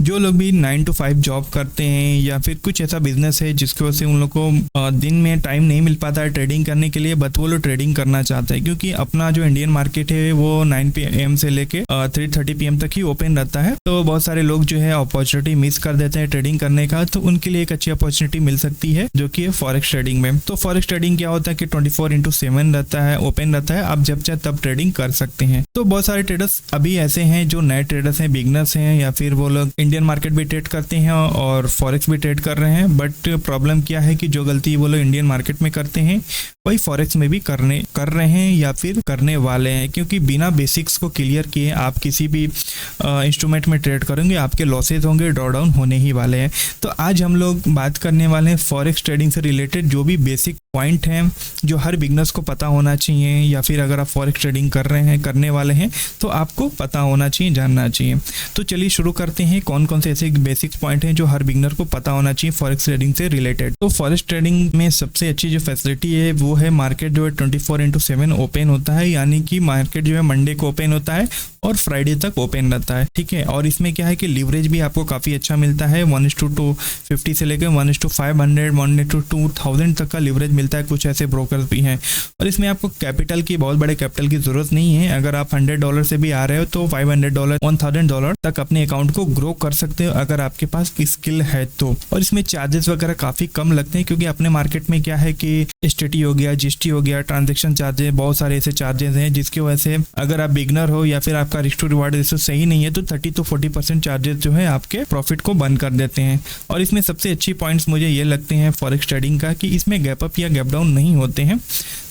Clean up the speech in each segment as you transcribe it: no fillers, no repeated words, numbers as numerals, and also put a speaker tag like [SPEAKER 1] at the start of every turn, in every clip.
[SPEAKER 1] जो लोग भी 9 to 5 जॉब करते हैं या फिर कुछ ऐसा बिजनेस है जिसकी वजह से उन लोग को दिन में टाइम नहीं मिल पाता है ट्रेडिंग करने के लिए, बट वो लोग ट्रेडिंग करना चाहते हैं क्योंकि अपना जो इंडियन मार्केट है वो 9 PM से लेके 3:30 PM तक ही ओपन रहता है। तो बहुत सारे लोग जो है अपॉर्चुनिटी मिस कर देते हैं ट्रेडिंग करने का, तो उनके लिए एक अच्छी अपॉर्चुनिटी मिल सकती है जो कि फॉरेक्स ट्रेडिंग में। तो फॉरेक्स ट्रेडिंग क्या होता है कि 24/7 रहता है, ओपन रहता है, आप जब चाहे तब ट्रेडिंग कर सकते हैं। तो बहुत सारे ट्रेडर्स अभी ऐसे हैं जो नए ट्रेडर्स हैं, बिगनर्स हैं, या फिर वो लोग इंडियन मार्केट भी ट्रेड करते हैं और फॉरेक्स भी ट्रेड कर रहे हैं। बट प्रॉब्लम क्या है कि जो गलती वो लोग इंडियन मार्केट में करते हैं वही फॉरेक्स में भी कर रहे हैं या फिर करने वाले हैं, क्योंकि बिना बेसिक्स को क्लियर किए आप किसी भी इंस्ट्रूमेंट में ट्रेड करेंगे, आपके लॉसेज होंगे, ड्रॉ डाउन होने ही वाले हैं। तो आज हम लोग बात करने वाले हैं फॉरेक्स ट्रेडिंग से रिलेटेड जो भी बेसिक पॉइंट हैं जो हर बिगनर्स को पता होना चाहिए, या फिर अगर आप फॉरेक्स ट्रेडिंग कर रहे हैं, करने वाले हैं, तो आपको पता होना चाहिए, जानना चाहिए। तो चलिए शुरू करते हैं, कौन कौन से ऐसे बेसिक पॉइंट हैं जो हर बिगनर को पता होना चाहिए फॉरेक्स ट्रेडिंग से रिलेटेड। तो फॉरेक्स ट्रेडिंग में सबसे अच्छी जो फैसिलिटी है वो है मार्केट जो है 24/7 ओपन होता है, यानी कि मार्केट जो है मंडे को ओपन होता है और फ्राइडे तक ओपन रहता है, ठीक है। और इसमें क्या है कि लीवरेज भी आपको काफ़ी अच्छा मिलता है, 1:250 से लेकर 1:500, 1:2000 तक का लीवरेज मिलता है। कुछ ऐसे ब्रोकर्स भी हैं और इसमें आपको कैपिटल की, बहुत बड़े कैपिटल की ज़रूरत नहीं है। अगर आप $100 से भी आ रहे हो तो $500, $1000 तक अपने अकाउंट को ग्रो कर सकते हो अगर आपके पास स्किल है तो। और इसमें चार्जेस वगैरह काफ़ी कम लगते हैं, क्योंकि अपने मार्केट में क्या है कि एसटीटी हो गया, जीएसटी हो गया, ट्रांजेक्शन चार्जेस, बहुत सारे ऐसे चार्जेस हैं जिसकी वजह से अगर आप बिगनर हो या फिर आपका रिस्क टू रिवार्ड रेशियो सही नहीं है तो 30 to 40% चार्जेस जो है आपके प्रॉफिट को बंद कर देते हैं। और इसमें सबसे अच्छी पॉइंट्स मुझे ये लगते हैं फॉरेक्स ट्रेडिंग का कि इसमें गैप अप या गैप डाउन नहीं होते हैं।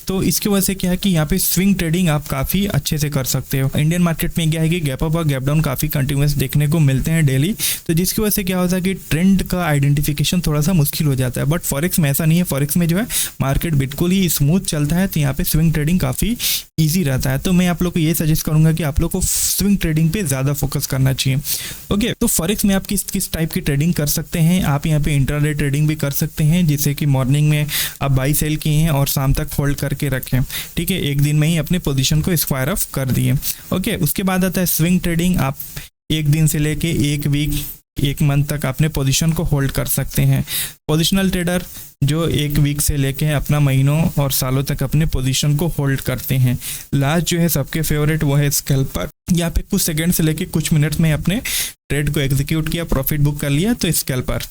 [SPEAKER 1] तो इसकी वजह से क्या है कि यहाँ पे स्विंग ट्रेडिंग आप काफ़ी अच्छे से कर सकते हो। इंडियन मार्केट में क्या है कि गैप अप और गैप डाउन काफ़ी कंटिन्यूस देखने को मिलते हैं डेली, तो जिसकी वजह से क्या होता है कि ट्रेंड का आइडेंटिफिकेशन थोड़ा सा मुश्किल हो जाता है। बट फॉरेक्स में ऐसा नहीं है, फॉरेक्स में जो है मार्केट बिल्कुल ही स्मूथ चलता है, तो यहाँ पे स्विंग ट्रेडिंग काफ़ी ईजी रहता है। तो मैं आप लोग को ये सजेस्ट करूंगा कि आप लोग को स्विंग ट्रेडिंग पे ज़्यादा फोकस करना चाहिए। ओके, तो फॉरेक्स में आप किस किस टाइप की ट्रेडिंग कर सकते हैं। आप यहाँ पे इंट्राडे ट्रेडिंग भी कर सकते हैं, जैसे कि मॉर्निंग में आप बाई सेल किए हैं और शाम तक होल्ड करके रखें, ठीक है, एक दिन में ही अपने पोजीशन को स्क्वायर ऑफ कर दिए। ओके, उसके बाद आता है स्विंग ट्रेडिंग। आप एक दिन से लेके एक वीक, एक मंथ तक अपने पोजीशन को होल्ड कर सकते हैं। पोजिशनल ट्रेडर जो एक वीक से लेके अपना महीनों और सालों तक अपने पोजीशन को होल्ड करते हैं। लास्ट जो है सबके फेवरेट वो है स्कैल्पर। यहाँ पे कुछ सेकंड से लेके कुछ मिनट में अपने ट्रेड को एग्जीक्यूट किया, प्रॉफिट बुक कर लिया, तो स्कैल्पर।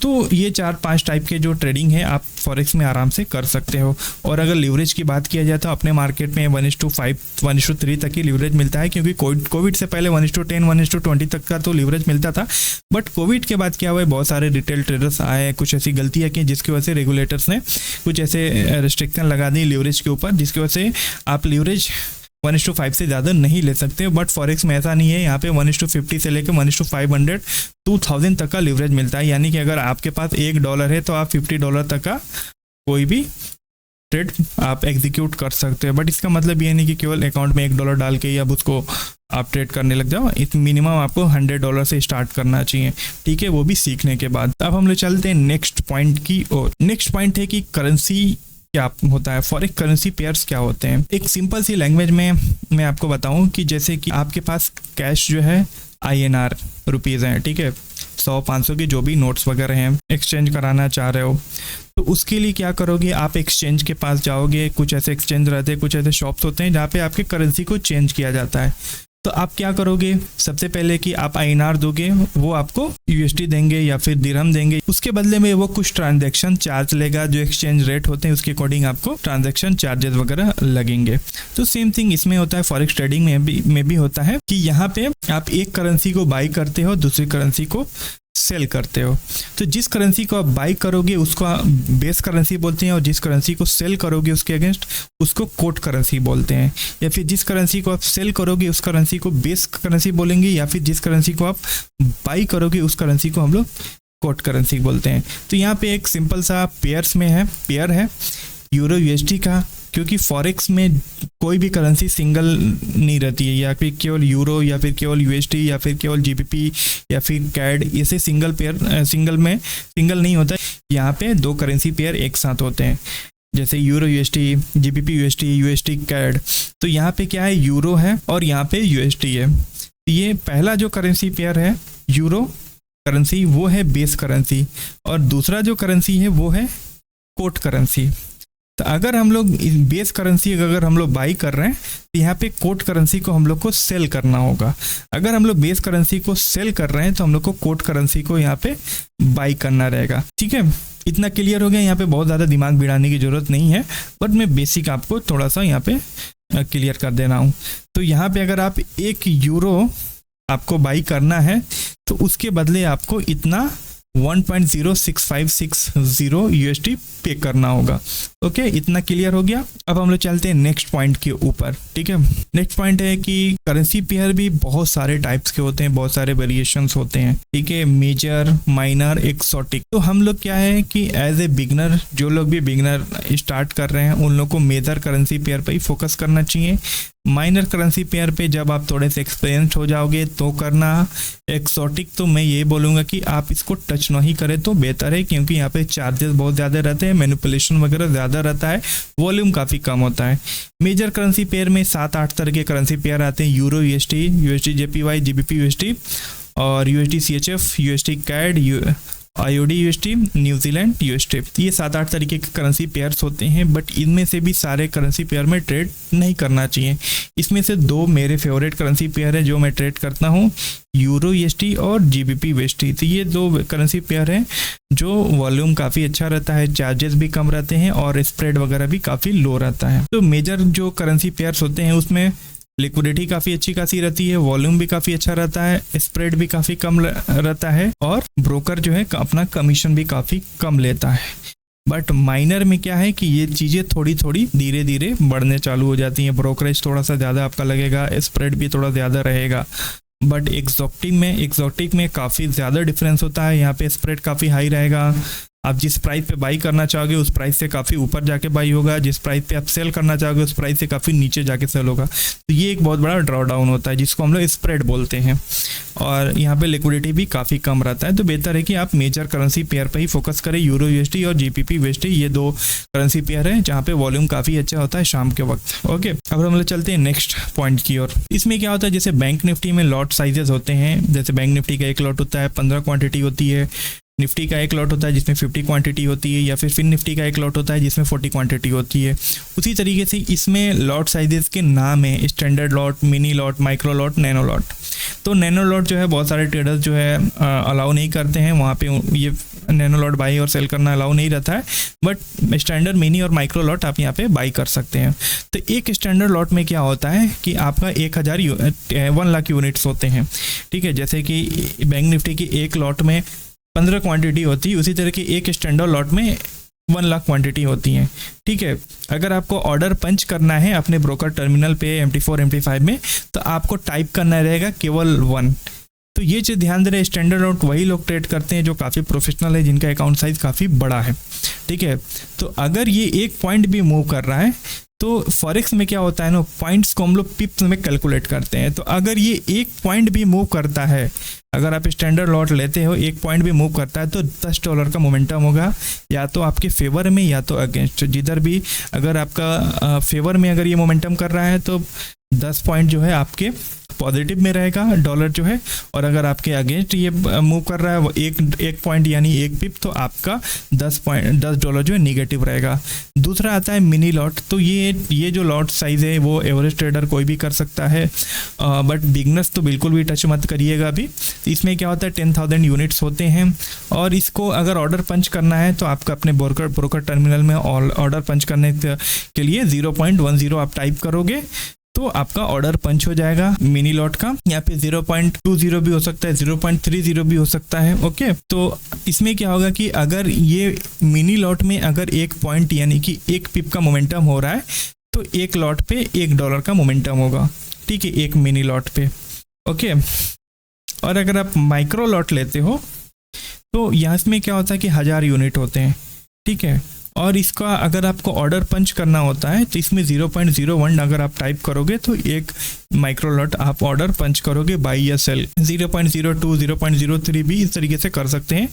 [SPEAKER 1] तो ये 4-5 टाइप के जो ट्रेडिंग है आप फॉरेक्स में आराम से कर सकते हो। और अगर लीवरेज की बात किया जाए तो अपने मार्केट में 1:5, 1:3 तक ही लीवरेज मिलता है, क्योंकि कोविड से पहले 1:10, 1:20 तक का तो लीवरेज मिलता था। बट कोविड के बाद क्या हुआ, बहुत सारे रिटेल ट्रेडर्स आए, कुछ ऐसी गलतियाँ की जिसकी वजह से रेगुलेटर्स ने कुछ ऐसे रिस्ट्रिक्शन लगा दी लीवरेज के ऊपर, जिसकी वजह से आप लीवरेज 1:5 से ज़्यादा नहीं ले सकते। बट फॉरेक्स में ऐसा नहीं है, यहाँ पे 1:50 से लेकर 1:500, 2000 तक का लीवरेज मिलता है। यानी कि अगर आपके पास $1 है तो आप $50 तक का कोई भी ट्रेड आप एग्जीक्यूट कर सकते हो। बट इसका मतलब ये नहीं कि केवल अकाउंट में $1 डाल के अब उसको आप ट्रेड करने लग जाओ। मिनिमम आपको $100 से स्टार्ट करना चाहिए, ठीक है, वो भी सीखने के बाद। अब हम लोग चलते हैं नेक्स्ट पॉइंट की ओर। नेक्स्ट पॉइंट है कि करेंसी क्या होता है, फॉरेक्स करेंसी पेयर्स क्या होते हैं। एक सिंपल सी लैंग्वेज में मैं आपको बताऊं कि जैसे कि आपके पास कैश जो है INR रुपीज़ हैं, ठीक है, 100-500 के जो भी नोट्स वगैरह हैं, एक्सचेंज कराना चाह रहे हो तो उसके लिए क्या करोगे, आप एक्सचेंज के पास जाओगे। कुछ ऐसे एक्सचेंज रहते हैं, कुछ ऐसे शॉप्स होते हैं जहाँ पे आपके करेंसी को चेंज किया जाता है। तो आप क्या करोगे, सबसे पहले कि आप INR दोगे, वो आपको USD देंगे या फिर दिरहम देंगे। उसके बदले में वो कुछ ट्रांजैक्शन चार्ज लेगा, जो एक्सचेंज रेट होते हैं उसके अकॉर्डिंग आपको ट्रांजैक्शन चार्जेस वगैरह लगेंगे। तो सेम थिंग इसमें होता है, फॉरेक्स ट्रेडिंग में भी होता है कि यहाँ पे आप एक करेंसी को बाई करते हो, दूसरी करेंसी को सेल करते हो। तो जिस करेंसी को आप बाई करोगे उसको बेस करेंसी बोलते हैं, और जिस करेंसी को सेल करोगे उसके अगेंस्ट उसको कोट करेंसी बोलते हैं। या फिर जिस करेंसी को आप सेल करोगे उस करेंसी को बेस करेंसी बोलेंगे, या फिर जिस करेंसी को आप बाई करोगे उस करेंसी को हम लोग कोट करेंसी बोलते हैं। तो यहाँ पे एक सिंपल सा पेयर है यूरो USD का, क्योंकि फॉरेक्स में कोई भी करेंसी सिंगल नहीं रहती है, या फिर केवल यूरो या फिर केवल USD या फिर केवल GBP या फिर CAD, ऐसे सिंगल नहीं होता। यहाँ पे 2 करेंसी पेयर एक साथ होते हैं, जैसे euro USD, GBP USD CAD। तो यहाँ पे क्या है, यूरो है और यहाँ पे USD है। ये पहला जो करेंसी पेयर है यूरो करेंसी वो है बेस करेंसी, और दूसरा जो करेंसी है वो है कोट करेंसी। तो अगर हम लोग बेस करेंसी अगर हम लोग बाई कर रहे हैं तो यहाँ पे कोट करेंसी को हम लोग को सेल करना होगा। अगर हम लोग बेस करेंसी को सेल कर रहे हैं तो हम लोग को कोट करेंसी को यहाँ पे बाई करना रहेगा। ठीक है, इतना क्लियर हो गया। यहाँ पे बहुत ज़्यादा दिमाग भिड़ाने की ज़रूरत नहीं है, बट मैं बेसिक आपको थोड़ा सा यहाँ पे क्लियर कर देना हूँ। तो यहाँ पे अगर आप 1 यूरो आपको बाई करना है तो उसके बदले आपको इतना 1.06560 USD पे करना होगा। ओके, इतना क्लियर हो गया। अब हम लोग चलते हैं नेक्स्ट पॉइंट के ऊपर। ठीक है, नेक्स्ट पॉइंट है कि करेंसी पेयर भी बहुत सारे टाइप्स के होते हैं, बहुत सारे वेरिएशंस होते हैं। ठीक है, मेजर, माइनर, एक्सोटिक। तो हम लोग क्या है कि एज ए बिगनर, जो लोग भी बिगनर स्टार्ट कर रहे हैं उन लोग को मेजर करेंसी पेयर पर ही फोकस करना चाहिए। माइनर करेंसी पेयर पे जब आप थोड़े से एक्सपीरियंस हो जाओगे तो करना। एक्सोटिक तो मैं ये बोलूँगा कि आप इसको टच नहीं करें तो बेहतर है, क्योंकि यहाँ पे चार्जेस बहुत ज़्यादा रहते हैं, मैनिपुलेशन वगैरह ज़्यादा रहता है, वॉल्यूम काफ़ी कम होता है। मेजर करेंसी पेयर में 7-8 तरह के करेंसी पेयर आते हैं। Euro USD, USD JPY, GBP USD और USD CHF, USD CAD, IOD USD, New Zealand USD। ये 7-8 तरीके के करेंसी पेयर्स होते हैं, बट इनमें से भी सारे करेंसी पेयर में ट्रेड नहीं करना चाहिए। इसमें से 2 मेरे फेवरेट करेंसी पेयर है जो मैं ट्रेड करता हूँ, यूरो USD और GBP USD। तो ये 2 करेंसी पेयर हैं जो वॉल्यूम काफ़ी अच्छा रहता है, चार्जेस भी कम रहते हैं और स्प्रेड वगैरह भी काफ़ी लो रहता है। तो मेजर जो करेंसी पेयर्स होते हैं उसमें लिक्विडिटी काफ़ी अच्छी खासी रहती है, वॉल्यूम भी काफ़ी अच्छा रहता है, स्प्रेड भी काफ़ी कम रहता है और ब्रोकर जो है अपना कमीशन भी काफ़ी कम लेता है। बट माइनर में क्या है कि ये चीज़ें थोड़ी थोड़ी धीरे धीरे बढ़ने चालू हो जाती हैं। ब्रोकरेज थोड़ा सा ज़्यादा आपका लगेगा, स्प्रेड भी थोड़ा ज़्यादा रहेगा। बट एक्सोटिक में काफ़ी ज़्यादा डिफरेंस होता है। यहाँ पे स्प्रेड काफ़ी हाई रहेगा। आप जिस प्राइस पे बाई करना चाहोगे उस प्राइस से काफ़ी ऊपर जाके बाई होगा, जिस प्राइस पे आप सेल करना चाहोगे उस प्राइस से काफ़ी नीचे जाके सेल होगा। तो ये एक बहुत बड़ा ड्रॉ डाउन होता है जिसको हम लोग स्प्रेड बोलते हैं, और यहाँ पे लिक्विडिटी भी काफ़ी कम रहता है। तो बेहतर है कि आप मेजर करेंसी पेयर पर ही फोकस करें। यूरो USD और GBP USD ये 2 करेंसी पेयर है जहाँ पे वॉल्यूम काफ़ी अच्छा होता है शाम के वक्त। ओके, अब हम लोग चलते हैं नेक्स्ट पॉइंट की ओर। इसमें क्या होता है, जैसे बैंक निफ्टी में लॉट साइजेस होते हैं। जैसे बैंक निफ्टी का 1 लॉट होता है, 15 क्वांटिटी होती है। निफ्टी का 1 लॉट होता है जिसमें 50 क्वांटिटी होती है, या फिर फिन निफ्टी का 1 लॉट होता है जिसमें 40 क्वांटिटी होती है। उसी तरीके से इसमें लॉट साइजेस के नाम है, standard lot, mini lot, micro lot, nano lot. तो नैनो लॉट जो है बहुत सारे ट्रेडर्स जो है अलाउ नहीं करते हैं, वहाँ पे ये नैनो लॉट बाई और सेल करना अलाउ नहीं रहता है। बट स्टैंडर्ड, मिनी और माइक्रो लॉट आप यहाँ पे बाई कर सकते हैं। तो एक स्टैंडर्ड लॉट में क्या होता है कि आपका 1 लाख यूनिट्स होते हैं। ठीक है, जैसे कि बैंक निफ्टी की 1 लॉट में 15 क्वांटिटी होती है, उसी तरह की एक स्टैंडर्ड लॉट में 1 लाख क्वांटिटी होती हैं। ठीक है, अगर आपको ऑर्डर पंच करना है अपने ब्रोकर टर्मिनल पे MT4 MT5 में, तो आपको टाइप करना रहेगा केवल 1। तो ये चीज़ ध्यान दे रहे, स्टैंडर्ड लॉट वही लोग ट्रेड करते हैं जो काफ़ी प्रोफेशनल है, जिनका अकाउंट साइज काफ़ी बड़ा है। ठीक है, तो अगर ये 1 पॉइंट भी मूव कर रहा है तो फॉरेक्स में क्या होता है ना, पॉइंट्स को हम लोग पिप्स में कैलकुलेट करते हैं। तो अगर ये 1 पॉइंट भी मूव करता है, अगर आप स्टैंडर्ड लॉट लेते हो, 1 पॉइंट भी मूव करता है तो $10 का मोमेंटम होगा, या तो आपके फेवर में या तो अगेंस्ट। जिधर भी अगर आपका फेवर में अगर ये मोमेंटम कर रहा है तो 10 पॉइंट जो है आपके पॉजिटिव में रहेगा डॉलर जो है, और अगर आपके अगेंस्ट ये मूव कर रहा है वो एक पॉइंट यानी 1 पिप, तो आपका $10 जो है निगेटिव रहेगा। दूसरा आता है मिनी लॉट। तो ये जो लॉट साइज़ है वो एवरेज ट्रेडर कोई भी कर सकता है, बट बिगनर्स तो बिल्कुल भी टच मत करिएगा अभी। इसमें क्या होता है, 10,000 यूनिट्स होते हैं, और इसको अगर ऑर्डर पंच करना है तो आपका अपने ब्रोकर टर्मिनल में ऑर्डर पंच करने के लिए 0.10 आप टाइप करोगे तो आपका ऑर्डर पंच हो जाएगा मिनी लॉट का। यहाँ पे 0.20 भी हो सकता है, 0.30 भी हो सकता है। ओके, तो इसमें क्या होगा कि अगर ये मिनी लॉट में अगर 1 पॉइंट यानी कि 1 पिप का मोमेंटम हो रहा है तो 1 लॉट पे $1 का मोमेंटम होगा। ठीक है, एक मिनी लॉट पे। ओके, और अगर आप माइक्रो लॉट लेते हो तो यहाँ इसमें क्या होता है कि 1000 यूनिट होते हैं। ठीक है, और इसका अगर आपको ऑर्डर पंच करना होता है तो इसमें 0.01 अगर आप टाइप करोगे तो एक माइक्रो लॉट आप ऑर्डर पंच करोगे बाई या सेल। 0.02 0.03 भी इस तरीके से कर सकते हैं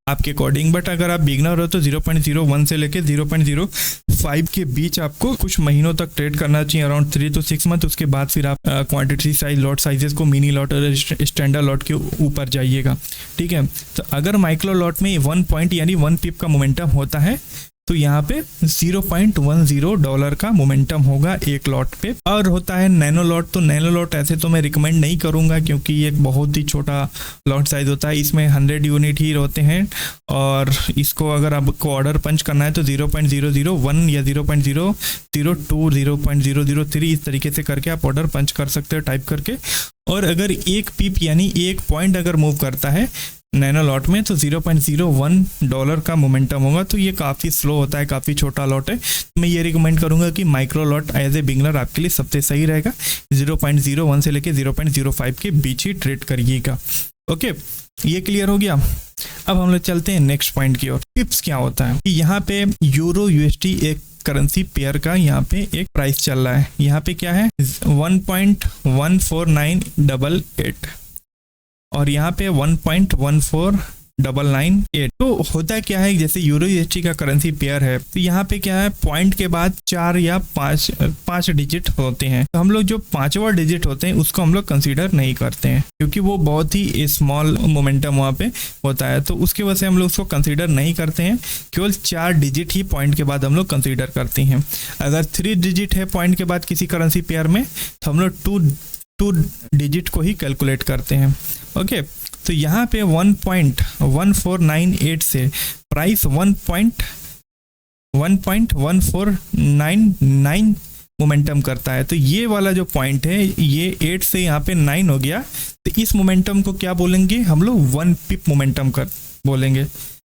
[SPEAKER 1] आपके अकॉर्डिंग। बट अगर आप बिगनर हो तो 0.01 से लेके 0.05 के बीच आपको कुछ महीनों तक ट्रेड करना चाहिए, अराउंड 3 to 6 मंथ। उसके बाद फिर आप क्वांटिटी साइज लॉट साइजेस को मिनी लॉट और स्टैंडर्ड लॉट के ऊपर जाइएगा, ठीक है। तो अगर माइक्रो लॉट में 1 पॉइंट यानी 1 पिप का मोमेंटम होता है तो यहाँ पे $0.10 का मोमेंटम होगा एक लॉट पे। और होता है नैनो लॉट, तो नैनो लॉट ऐसे तो मैं रिकमेंड नहीं करूँगा क्योंकि ये एक बहुत ही छोटा लॉट साइज होता है, इसमें 100 यूनिट ही होते हैं। और इसको अगर आपको ऑर्डर पंच करना है तो 0.001 या 0.002 0.003 इस तरीके से करके आप ऑर्डर पंच कर सकते हो टाइप करके। और अगर एक पिप यानी एक पॉइंट अगर मूव करता है नैनो लॉट में तो $0.01 का मोमेंटम होगा। तो ये काफ़ी स्लो होता है, काफ़ी छोटा लॉट है। तो मैं ये रिकमेंड करूंगा कि micro lot as a beginner आपके लिए सबसे सही रहेगा। 0.01 से लेके 0.05 के बीच ही ट्रेड करिएगा। ओके, ये क्लियर हो गया। अब हम लोग चलते हैं नेक्स्ट पॉइंट की ओर। पिप्स क्या होता है? यहाँ पे यूरो USD एक करेंसी पेयर का यहाँ पे एक प्राइस चल रहा है। यहाँ पे क्या है 1.149888 और यहाँ पे 1.14998। तो होता क्या है, जैसे यूरो USD का करेंसी पेयर है तो यहाँ पे क्या है पॉइंट के बाद 4 या 5 डिजिट होते हैं। तो हम लोग जो 5वां डिजिट होते हैं उसको हम लोग कंसीडर नहीं करते हैं क्योंकि वो बहुत ही स्मॉल मोमेंटम वहाँ पे होता है। तो उसकी वजह से हम लोग उसको कंसीडर नहीं करते हैं, केवल 4 डिजिट ही पॉइंट के बाद हम लोग कंसीडर करते हैं। अगर 3 डिजिट है पॉइंट के बाद किसी करेंसी पेयर में तो हम लोग 2 डिजिट को ही कैलकुलेट करते हैं। ओके, तो यहाँ पे 1.1498 से प्राइस 1.1499 मोमेंटम करता है। तो ये वाला जो पॉइंट है ये 8 से यहाँ पे 9 हो गया। तो इस मोमेंटम को क्या बोलेंगे हम लोग 1 पिप मोमेंटम कर बोलेंगे।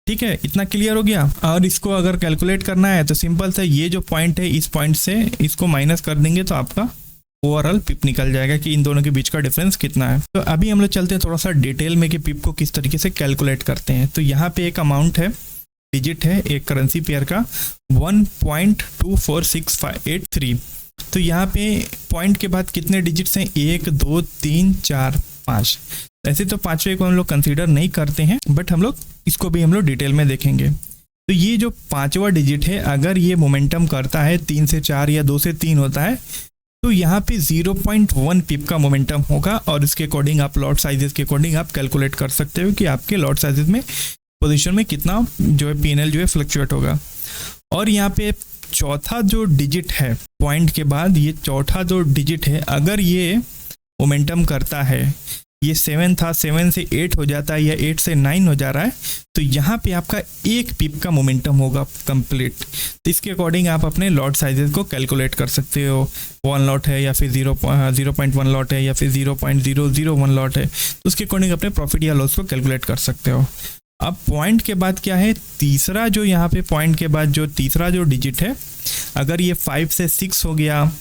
[SPEAKER 1] ठीक है, इतना क्लियर हो गया। और इसको अगर कैलकुलेट करना है तो सिंपल सा ये जो पॉइंट है इस पॉइंट से इसको माइनस कर देंगे तो आपका ओवरऑल पिप निकल जाएगा कि इन दोनों के बीच का डिफरेंस कितना है। तो अभी हम लोग चलते हैं थोड़ा सा डिटेल में कि पिप को किस तरीके से कैलकुलेट करते हैं। तो यहाँ पे एक अमाउंट है, डिजिट है एक करेंसी पेयर का 1.246583। तो यहाँ पे पॉइंट के बाद कितने डिजिट्स हैं 1 2 3 4 5। ऐसे तो 5वें को हम लोग कंसीडर नहीं करते हैं बट हम लोग इसको भी हम लोग डिटेल में देखेंगे। तो ये जो 5वां डिजिट है अगर ये मोमेंटम करता है 3 से 4 या 2 से 3 होता है तो यहाँ पे 0.1 पिप का मोमेंटम होगा। और इसके अकॉर्डिंग आप लॉट साइजेस के अकॉर्डिंग आप कैलकुलेट कर सकते हो कि आपके लॉट साइजेस में पोजीशन में कितना जो है PNL जो है फ्लक्चुएट होगा। और यहाँ पे चौथा जो डिजिट है पॉइंट के बाद, ये चौथा जो डिजिट है अगर ये मोमेंटम करता है, ये 7 था 7 से 8 हो जाता है या 8 से 9 हो जा रहा है तो यहाँ पे आपका 1 पिप का मोमेंटम होगा कंप्लीट। तो इसके अकॉर्डिंग आप अपने लॉट साइजेस को कैलकुलेट कर सकते हो। 1 लॉट है या फिर 0.1 लॉट है या फिर 0.001 लॉट है तो उसके अकॉर्डिंग अपने प्रॉफिट या लॉस को कैलकुलेट कर सकते हो। अब पॉइंट के बाद क्या है, तीसरा जो यहाँ पे पॉइंट के बाद जो तीसरा जो डिजिट है अगर ये 5 से 6 हो गया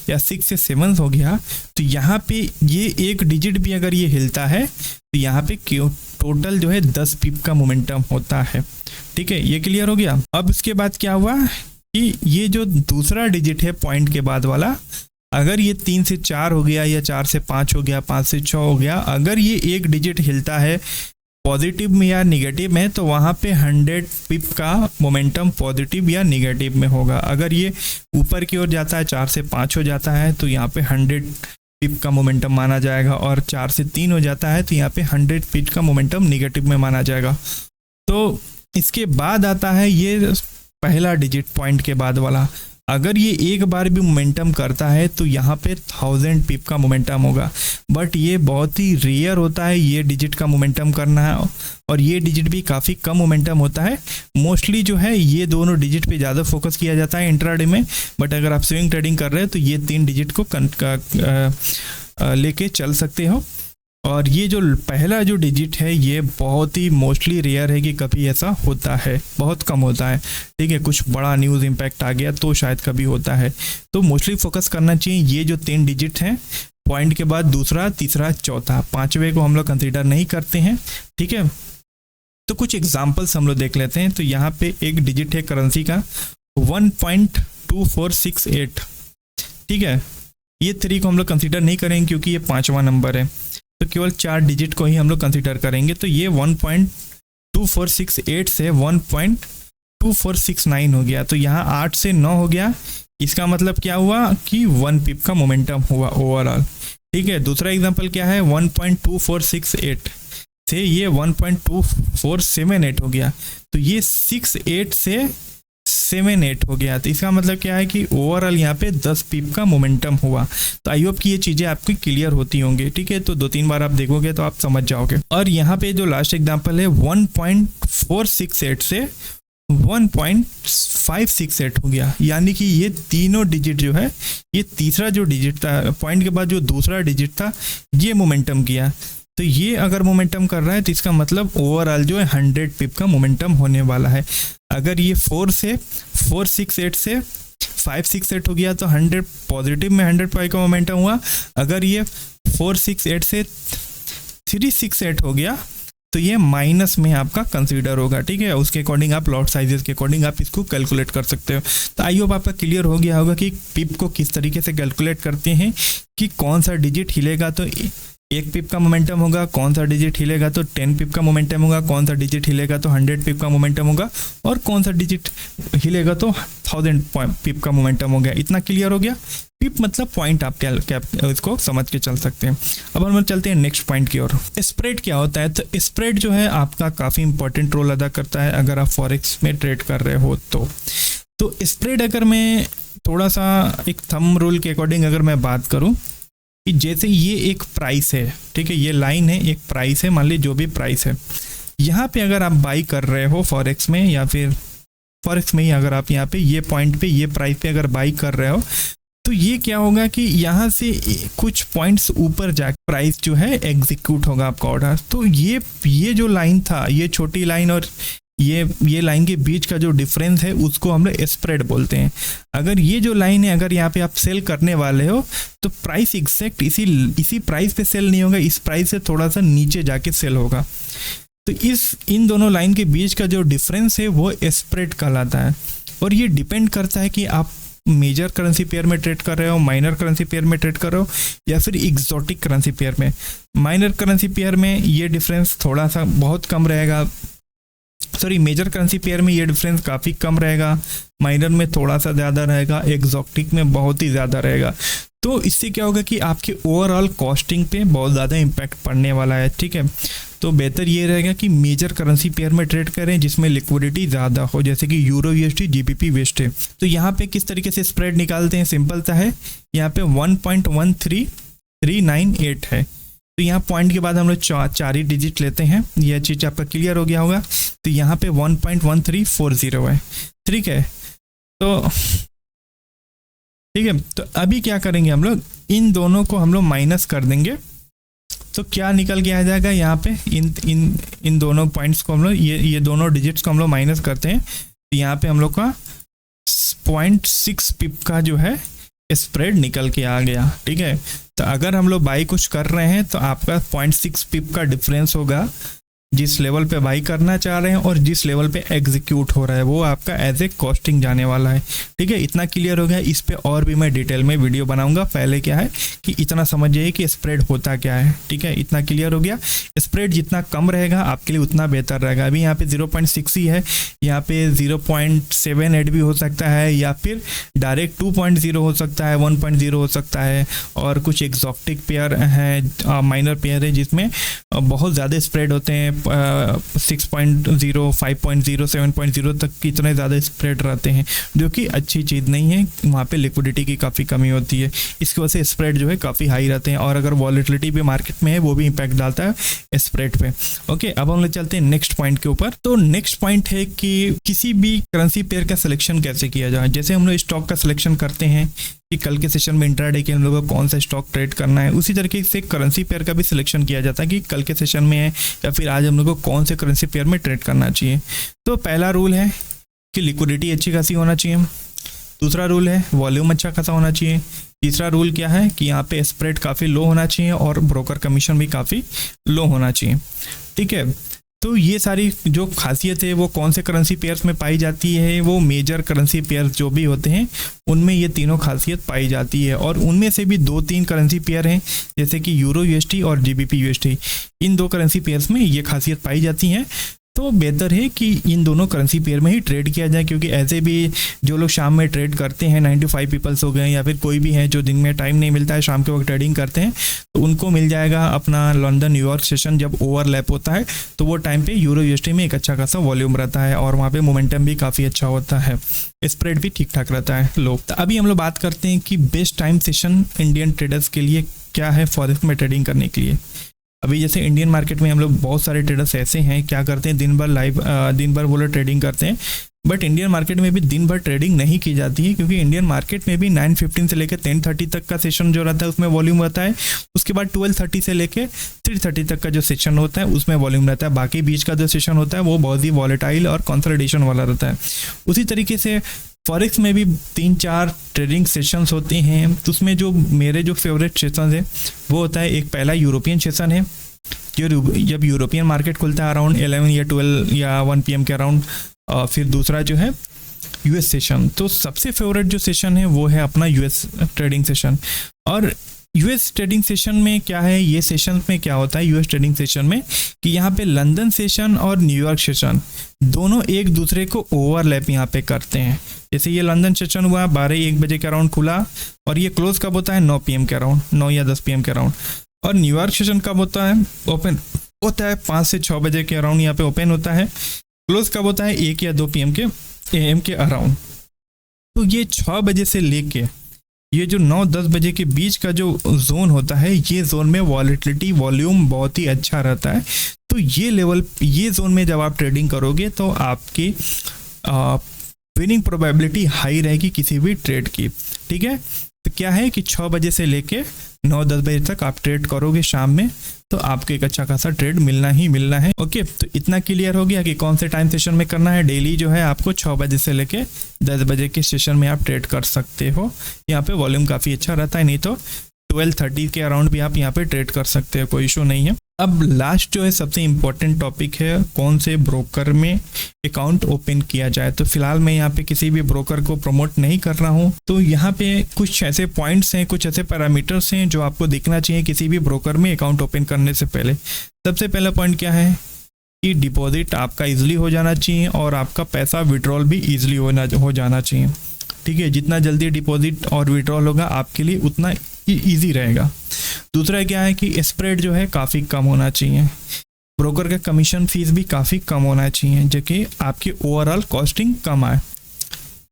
[SPEAKER 1] या 6 से 7 हो गया तो यहाँ पे ये एक डिजिट भी अगर ये हिलता है तो यहाँ पे टोटल जो है 10 पिप का मोमेंटम होता है। ठीक है, ये क्लियर हो गया। अब इसके बाद क्या हुआ कि ये जो दूसरा डिजिट है पॉइंट के बाद वाला अगर ये 3 से 4 हो गया या 4 से 5 हो गया 5 से 6 हो गया, अगर ये एक डिजिट हिलता है पॉजिटिव में या निगेटिव में तो वहाँ पे 100 पिप का मोमेंटम पॉजिटिव या निगेटिव में होगा। अगर ये ऊपर की ओर जाता है 4 से 5 हो जाता है तो यहाँ पे 100 पिप का मोमेंटम माना जाएगा। और 4 से 3 हो जाता है तो यहाँ पे 100 पिप का मोमेंटम निगेटिव में माना जाएगा। तो इसके बाद आता है ये पहला डिजिट पॉइंट के बाद वाला, अगर ये एक बार भी मोमेंटम करता है तो यहाँ पे 1000 पिप का मोमेंटम होगा। बट ये बहुत ही रेयर होता है ये डिजिट का मोमेंटम करना है और ये डिजिट भी काफ़ी कम मोमेंटम होता है। मोस्टली जो है ये दोनों डिजिट पे ज़्यादा फोकस किया जाता है इंट्राडे में। बट अगर आप स्विंग ट्रेडिंग कर रहे हैं तो ये 3 डिजिट को लेके चल सकते हो। और ये जो पहला जो डिजिट है ये बहुत ही मोस्टली रेयर है कि कभी ऐसा होता है, बहुत कम होता है। ठीक है, कुछ बड़ा न्यूज़ इम्पैक्ट आ गया तो शायद कभी होता है। तो मोस्टली फोकस करना चाहिए ये जो 3 डिजिट हैं पॉइंट के बाद दूसरा तीसरा चौथा, 5वें को हम लोग कंसीडर नहीं करते हैं। ठीक है, तो कुछ एग्जांपल्स हम लोग देख लेते हैं। तो यहाँ पे एक डिजिट है करेंसी का 1.2468, ठीक है। ये 3 को हम लोग कंसीडर नहीं करेंगे क्योंकि ये 5वां नंबर है, तो केवल 4 डिजिट को ही हम लोग कंसीडर करेंगे। तो ये 1.2468 से 1.2469 हो गया, तो यहाँ 8 से 9 हो गया। इसका मतलब क्या हुआ कि 1 पिप का मोमेंटम हुआ ओवरऑल, ठीक है। दूसरा एग्जांपल क्या है, 1.2468 से ये 1.2478 हो गया, तो ये 68 से 78 हो गया। तो इसका मतलब क्या है कि ओवरऑल यहाँ पे 10 पिप का मोमेंटम हुआ। तो आई होप कि ये चीज़ें आपकी क्लियर होती होंगी, ठीक है। तो 2-3 बार आप देखोगे तो आप समझ जाओगे। और यहाँ पे जो लास्ट एग्जांपल है 1.468 से 1.568 हो गया, यानी कि ये तीनों डिजिट जो है, ये तीसरा जो डिजिट था पॉइंट के बाद जो दूसरा डिजिट था, ये मोमेंटम किया। तो ये अगर मोमेंटम कर रहा है तो इसका मतलब ओवरऑल जो है 100 पिप का मोमेंटम होने वाला है। अगर ये 468 से 568 हो गया तो 100 पॉजिटिव में 100 पाई का मोमेंटम हुआ। अगर ये 468 से 368 हो गया तो ये माइनस में आपका कंसीडर होगा, ठीक है। उसके अकॉर्डिंग आप लॉट साइजेस के अकॉर्डिंग आप इसको कैलकुलेट कर सकते हो। तो आई होप आपका क्लियर हो गया होगा कि पिप को किस तरीके से कैलकुलेट करते हैं, कि कौन सा डिजिट हिलेगा तो 1 पिप का मोमेंटम होगा, कौन सा डिजिट हिलेगा तो 10 पिप का मोमेंटम होगा, कौन सा डिजिट हिलेगा तो 100 पिप का मोमेंटम होगा, और कौन सा डिजिट हिलेगा तो 1000 पिप का मोमेंटम हो गया। इतना क्लियर हो गया। पिप मतलब पॉइंट, आप क्या इसको समझ के चल सकते हैं। अब हम चलते हैं नेक्स्ट पॉइंट की ओर। स्प्रेड क्या होता है, तो स्प्रेड जो है आपका काफ़ी इंपॉर्टेंट रोल अदा करता है अगर आप फॉरेक्स में ट्रेड कर रहे हो तो स्प्रेड अगर मैं थोड़ा सा एक थंब रूल के अकॉर्डिंग अगर मैं बात करूँ कि जैसे ये एक प्राइस है, ठीक है, ये लाइन है, एक प्राइस है, मान ली जो भी प्राइस है, यहाँ पे अगर आप बाई कर रहे हो फॉरेक्स में, या फिर फॉरेक्स में ही अगर आप यहाँ पे ये पॉइंट पे ये प्राइस पे अगर बाई कर रहे हो, तो ये क्या होगा कि यहाँ से कुछ पॉइंट्स ऊपर जाकर प्राइस जो है एग्जीक्यूट होगा आपका ऑर्डर। तो ये जो लाइन था, ये छोटी लाइन और ये लाइन के बीच का जो डिफरेंस है उसको हम लोग स्प्रेड बोलते हैं। अगर ये जो लाइन है, अगर यहाँ पे आप सेल करने वाले हो तो प्राइस एग्जैक्ट इसी प्राइस पे सेल नहीं होगा, इस प्राइस से थोड़ा सा नीचे जाके सेल होगा। तो इन दोनों लाइन के बीच का जो डिफरेंस है वो स्प्रेड कहलाता है। और ये डिपेंड करता है कि आप मेजर करेंसी पेयर में ट्रेड कर रहे हो, माइनर करेंसी पेयर में ट्रेड कर रहे हो, या फिर एग्जॉटिक करेंसी पेयर में। माइनर करेंसी पेयर में ये डिफरेंस थोड़ा सा बहुत कम रहेगा, मेजर करेंसी पेयर में ये डिफरेंस काफ़ी कम रहेगा, माइनर में थोड़ा सा ज़्यादा रहेगा, एग्जॉटिक में बहुत ही ज़्यादा रहेगा। तो इससे क्या होगा कि आपके ओवरऑल कॉस्टिंग पे बहुत ज़्यादा इम्पैक्ट पड़ने वाला है, ठीक है। तो बेहतर ये रहेगा कि मेजर करेंसी पेयर में ट्रेड करें जिसमें लिक्विडिटी ज़्यादा हो, जैसे कि यूरो USD GBP वेस्ट। तो यहाँ पे किस तरीके से स्प्रेड निकालते हैं, सिंपल सा है, यहाँ पे 1.13398 है। तो यहाँ पॉइंट के बाद हम लोग 4 ही डिजिट लेते हैं, यह चीज़ आपका क्लियर हो गया होगा। तो यहाँ पे 1.1340 है, ठीक है। तो ठीक है, तो अभी क्या करेंगे हम लोग, इन दोनों को हम लोग माइनस कर देंगे। तो क्या निकल के आ जाएगा यहाँ पे, इन दोनों पॉइंट्स को हम लोग ये दोनों डिजिट्स को हम लोग माइनस करते हैं। तो यहाँ पे हम लोग का 0.6 पिप का जो है स्प्रेड निकल के आ गया, ठीक है। तो अगर हम लोग बाई कुछ कर रहे हैं तो आपका 0.6 पिप का डिफरेंस होगा, जिस लेवल पे बाई करना चाह रहे हैं और जिस लेवल पे एग्जीक्यूट हो रहा है वो आपका एज ए कॉस्टिंग जाने वाला है, ठीक है। इतना क्लियर हो गया। इस पे और भी मैं डिटेल में वीडियो बनाऊंगा। पहले क्या है कि इतना समझिए कि स्प्रेड होता क्या है, ठीक है। इतना क्लियर हो गया। स्प्रेड जितना कम रहेगा आपके लिए उतना बेहतर रहेगा। अभी यहाँ पे 0.6 ही है, यहाँ पे 0.78 भी हो सकता है, या फिर डायरेक्ट 2.0 हो सकता है, 1.0 हो सकता है। और कुछ एग्जॉटिक पेयर हैं, माइनर पेयर है जिसमें बहुत ज़्यादा स्प्रेड होते हैं, 6.0, 5.0, 7.0 तक कितने ज़्यादा स्प्रेड रहते हैं, जो कि अच्छी चीज़ नहीं है। वहाँ पे लिक्विडिटी की काफ़ी कमी होती है, इसकी वजह से स्प्रेड जो है काफ़ी हाई रहते हैं। और अगर वॉलेटिलिटी भी मार्केट में है वो भी इम्पैक्ट डालता है स्प्रेड पे। ओके, अब हम लोग चलते हैं नेक्स्ट पॉइंट के ऊपर। तो नेक्स्ट पॉइंट है कि किसी भी करेंसी पेयर का सिलेक्शन कैसे किया जाए। जैसे हम लोग स्टॉक का सिलेक्शन करते हैं कि कल के सेशन में इंट्राडे के हम लोगों को कौन सा स्टॉक ट्रेड करना है, उसी तरीके से करेंसी पेयर का भी सिलेक्शन किया जाता है कि कल के सेशन में है या फिर आज हम लोगों को कौन से करेंसी पेयर में ट्रेड करना चाहिए। तो पहला रूल है कि लिक्विडिटी अच्छी खासी होना चाहिए। दूसरा रूल है वॉल्यूम अच्छा खासा होना चाहिए। तीसरा रूल क्या है कि यहाँ पे स्प्रेड काफ़ी लो होना चाहिए और ब्रोकर कमीशन भी काफ़ी लो होना चाहिए, ठीक है। तो ये सारी जो खासियत है वो कौन से करेंसी पेयर्स में पाई जाती है, वो मेजर करेंसी पेयर्स जो भी होते हैं उनमें ये तीनों खासियत पाई जाती है। और उनमें से भी 2-3 करेंसी पेयर हैं जैसे कि यूरो यूएसडी और जीबीपी यूएसडी, इन 2 करेंसी पेयर्स में ये खासियत पाई जाती है। तो बेहतर है कि इन दोनों करेंसी पेयर में ही ट्रेड किया जाए, क्योंकि ऐसे भी जो लोग शाम में ट्रेड करते हैं 9 to 5 पीपल्स हो गए या फिर कोई भी है जो दिन में टाइम नहीं मिलता है शाम के वक्त ट्रेडिंग करते हैं, तो उनको मिल जाएगा अपना लंदन न्यूयॉर्क सेशन जब ओवरलैप होता है, तो वो टाइम पे यूरो यूएसडी में एक अच्छा खासा वॉल्यूम रहता है और वहाँ पे मोमेंटम भी काफ़ी अच्छा होता है, स्प्रेड भी ठीक ठाक रहता है लो। तो अभी हम लोग बात करते हैं कि best time session Indian traders के लिए क्या है फॉरेक्स में ट्रेडिंग करने के लिए। अभी जैसे इंडियन मार्केट में हम लोग बहुत सारे ट्रेडर्स ऐसे हैं क्या करते हैं दिन भर वो लोग ट्रेडिंग करते हैं, बट इंडियन मार्केट में भी दिन भर ट्रेडिंग नहीं की जाती है, क्योंकि इंडियन मार्केट में भी 9:15 से लेकर 10:30 तक का सेशन जो रहता है उसमें वॉल्यूम रहता है, उसके बाद 12:30 से लेकर 3:30 तक का जो सेशन होता है उसमें वॉल्यूम रहता है। बाकी बीच का जो सेशन होता है वो बहुत ही वॉलेटाइल और कंसोलिडेशन वाला रहता है। उसी तरीके से फॉरेक्स में भी 3-4 ट्रेडिंग सेशंस होते हैं, तो उसमें जो मेरे जो फेवरेट सेशन है वो होता है, एक पहला यूरोपियन सेशन है जो जब यूरोपियन मार्केट खुलता है अराउंड 11 या 12 या 1 PM के अराउंड, फिर दूसरा जो है यूएस सेशन। तो सबसे फेवरेट जो सेशन है वो है अपना यूएस ट्रेडिंग सेशन। और यूएस ट्रेडिंग सेशन में क्या है, ये सेशन में क्या होता है यूएस ट्रेडिंग सेशन में कि यहाँ पे लंदन सेशन और न्यूयॉर्क सेशन दोनों एक दूसरे को ओवरलैप यहाँ पे करते हैं। जैसे ये लंदन सेशन हुआ 12-1 बजे के अराउंड खुला और ये क्लोज कब होता है 9 PM के अराउंड, 9 या 10 PM के अराउंड। और न्यूयॉर्क सेशन कब होता है, ओपन होता है 5 से 6 बजे के अराउंड यहाँ पे ओपन होता है, क्लोज कब होता है 1 या 2 PM के AM के अराउंड। तो ये 6 बजे से लेके ये जो 9-10 बजे के बीच का जो जोन होता है, ये जोन में वॉलेटिलिटी वॉल्यूम बहुत ही अच्छा रहता है। तो ये जोन में जब आप ट्रेडिंग करोगे तो आपकी विनिंग प्रोबेबिलिटी हाई रहेगी किसी भी ट्रेड की। ठीक है, तो क्या है कि 6 बजे से लेके 9-10 बजे तक आप ट्रेड करोगे शाम में, तो आपको एक अच्छा खासा ट्रेड मिलना ही मिलना है। ओके, तो इतना क्लियर हो गया कि कौन से टाइम सेशन में करना है। डेली जो है आपको 6 बजे से लेके 10 बजे के सेशन में आप ट्रेड कर सकते हो। यहाँ पे वॉल्यूम काफ़ी अच्छा रहता है, नहीं तो 12:30 के अराउंड भी आप यहाँ पे ट्रेड कर सकते हो, कोई इशू नहीं है। अब लास्ट जो है सबसे इम्पोर्टेंट टॉपिक है, कौन से ब्रोकर में अकाउंट ओपन किया जाए। तो फिलहाल मैं यहाँ पे किसी भी ब्रोकर को प्रमोट नहीं कर रहा हूँ, तो यहाँ पे कुछ ऐसे पॉइंट्स हैं, कुछ ऐसे पैरामीटर्स हैं जो आपको देखना चाहिए किसी भी ब्रोकर में अकाउंट ओपन करने से पहले। सबसे पहला पॉइंट क्या है कि डिपॉजिट आपका ईजिली हो जाना चाहिए और आपका पैसा विड्रॉल भी ईजिली हो जाना चाहिए। ठीक है, जितना जल्दी डिपॉजिट और विड्रॉल होगा आपके लिए उतना ईजी रहेगा। दूसरा क्या है कि स्प्रेड जो है काफ़ी कम होना चाहिए, ब्रोकर का कमीशन फीस भी काफ़ी कम होना चाहिए, जो कि आपकी ओवरऑल कॉस्टिंग कम आए।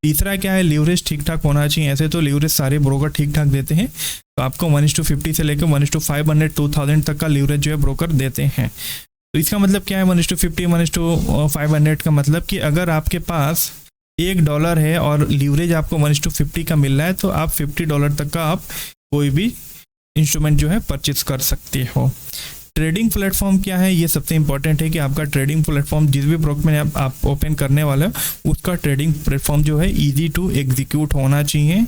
[SPEAKER 1] तीसरा क्या है, लीवरेज ठीक ठाक होना चाहिए। ऐसे तो लीवरेज सारे ब्रोकर ठीक ठाक देते हैं, तो आपको 1:50 से लेकर 1:500 2000 तक का लीवरेज जो है ब्रोकर देते हैं। तो इसका मतलब क्या है 1:50 1:500 का मतलब कि अगर आपके पास $1 है और लीवरेज आपको 1:50 का मिल रहा है, तो आप $50 तक का आप कोई भी इंस्ट्रूमेंट जो है परचेज कर सकते हो। ट्रेडिंग प्लेटफॉर्म क्या है, ये सबसे इंपॉर्टेंट है कि आपका ट्रेडिंग प्लेटफॉर्म जिस भी ब्रोकर में आप ओपन करने वाले हो उसका ट्रेडिंग प्लेटफॉर्म जो है इजी टू एग्जीक्यूट होना चाहिए,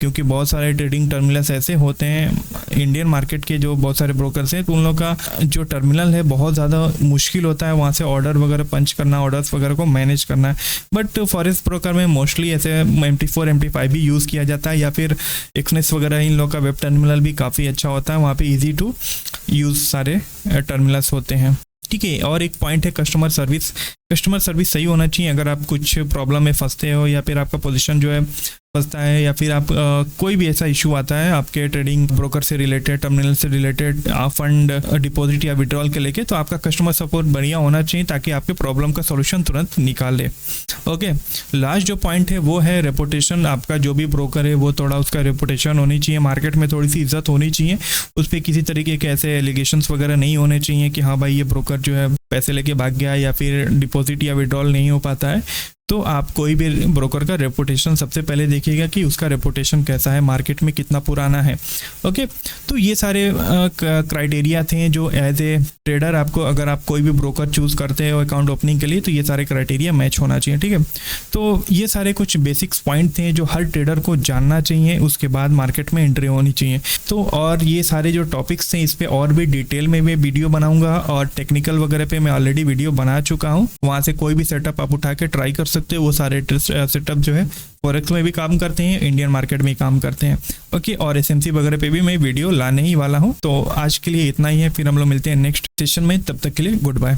[SPEAKER 1] क्योंकि बहुत सारे ट्रेडिंग टर्मिनल्स ऐसे होते हैं इंडियन मार्केट के जो बहुत सारे ब्रोकर्स हैं, तो उन लोगों का जो टर्मिनल है बहुत ज़्यादा मुश्किल होता है वहाँ से ऑर्डर वगैरह पंच करना, ऑर्डर्स वगैरह को मैनेज करना है। बट फॉरेक्स ब्रोकर में मोस्टली ऐसे MT4 MT5 भी यूज़ किया जाता है, या फिर एक्सनेस वगैरह इन लोगों का वेब टर्मिनल भी काफ़ी अच्छा होता है, वहाँ पर ईजी टू यूज़ सारे टर्मिनल्स होते हैं। ठीक है, और एक पॉइंट है कस्टमर सर्विस। कस्टमर सर्विस सही होना चाहिए। अगर आप कुछ प्रॉब्लम में फंसते हो या फिर आपका पोजीशन जो है फंसता है, या फिर आप कोई भी ऐसा इशू आता है आपके ट्रेडिंग ब्रोकर से रिलेटेड, टर्मिनल से रिलेटेड, फंड डिपॉजिट या विड्रॉल के लेके, तो आपका कस्टमर सपोर्ट बढ़िया होना चाहिए ताकि आपके प्रॉब्लम का सोल्यूशन तुरंत निकाले। ओके, लास्ट जो पॉइंट है वो है रेपुटेशन। आपका जो भी ब्रोकर है वो थोड़ा उसका रेपुटेशन होनी चाहिए, मार्केट में थोड़ी सी इज्जत होनी चाहिए, उस पर किसी तरीके के ऐसे एलिगेशंस वगैरह नहीं होने चाहिए कि हाँ भाई ये ब्रोकर जो है पैसे लेके भाग गया या फिर डिपॉजिट या विड्रॉल नहीं हो पाता है। तो आप कोई भी ब्रोकर का रेपुटेशन सबसे पहले देखिएगा कि उसका रेपुटेशन कैसा है, मार्केट में कितना पुराना है। ओके, तो ये सारे क्राइटेरिया थे जो एज ए ट्रेडर आपको, अगर आप कोई भी ब्रोकर चूज़ करते हो अकाउंट ओपनिंग के लिए, तो ये सारे क्राइटेरिया मैच होना चाहिए। ठीक है, तो ये सारे कुछ बेसिक्स पॉइंट थे जो हर ट्रेडर को जानना चाहिए, उसके बाद मार्केट में एंट्री होनी चाहिए। तो और ये सारे जो टॉपिक्स थे इस पे और भी डिटेल में मैं वीडियो बनाऊंगा, और टेक्निकल वगैरह पे मैं ऑलरेडी वीडियो बना चुका हूँ, वहाँ से कोई भी सेटअप आप उठा के ट्राई कर सकते हो। वो सारे सेटअप जो है फॉरेक्स में भी काम करते हैं, इंडियन मार्केट में काम करते हैं। ओके, और एसएमसी वगैरह पे भी मैं वीडियो लाने ही वाला हूँ। तो आज के लिए इतना ही है, फिर हम लोग मिलते हैं नेक्स्ट सेशन में, तब तक के लिए गुड बाय।